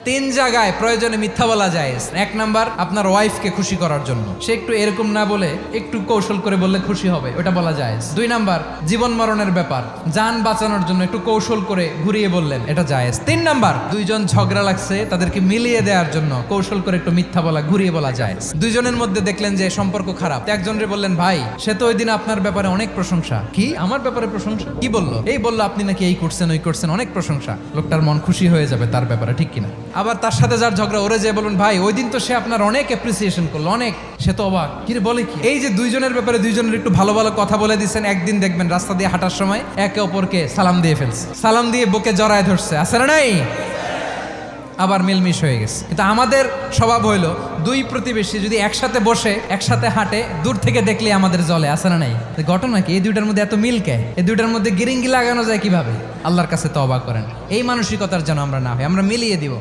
তিন জায়গায় প্রয়োজনে মিথ্যা বলা যায়। এক নাম্বার, আপনার ওয়াইফকে খুশি করার জন্য, সে একটু এরকম না বলে একটু কৌশল করে বললে খুশি হবে, ওটা বলা যায়। দুই নাম্বার, জীবন মরণের ব্যাপার, জান বাঁচানোর জন্য একটু কৌশল করে ঘুরিয়ে বললেন, এটা জায়েজ। তিন নাম্বার, দুইজন ঝগড়া লাগছে, তাদেরকে মিলিয়ে দেওয়ার জন্য কৌশল করে একটু মিথ্যা বলা, ঘুরিয়ে বলা যায়। দুইজনের মধ্যে দেখলেন যে সম্পর্ক খারাপ, একজনরে বললেন, ভাই সে তো ওই দিন আপনার ব্যাপারে অনেক প্রশংসা। কি আমার ব্যাপারে প্রশংসা? কি বললো? এই বললো আপনি নাকি এই করছেন ওই করছেন, অনেক প্রশংসা। লোকটার মন খুশি হয়ে যাবে তার ব্যাপারে, ঠিক কিনা? আবার তার সাথে যার ঝগড়া, ওরে যে বলুন, ভাই ওই দিন তো সে আপনার অনেক অ্যাপ্রিসিয়েশন করলো, অনেক, সে তো অবাক, কি রে বলে কি? এই যে দুইজনের ব্যাপারে দুইজনের একটু ভালো ভালো কথা বলে দিচ্ছেন, একদিন দেখবেন রাস্তা দিয়ে হাঁটার সময় একে অপরকে সালাম দিয়ে ফেলছে, সালাম দিয়ে বুকে জড়ায় ধরছে, আছে না নাই? আবার মিলমিশ হয়ে গেছে। কিন্তু আমাদের স্বভাব হইলো, দুই প্রতিবেশী যদি একসাথে বসে একসাথে হাঁটে, দূর থেকে দেখলে আমাদের জলে, আছে না নাই? ঘটনা কি? এই দুইটার মধ্যে এত মিল কে? এই দুইটার মধ্যে গিরিঙ্গি লাগানো যায় কিভাবে? আল্লাহর কাছে তওবা করেন, এই মানসিকতার যেন আমরা না হয়, আমরা মিলিয়ে দিব।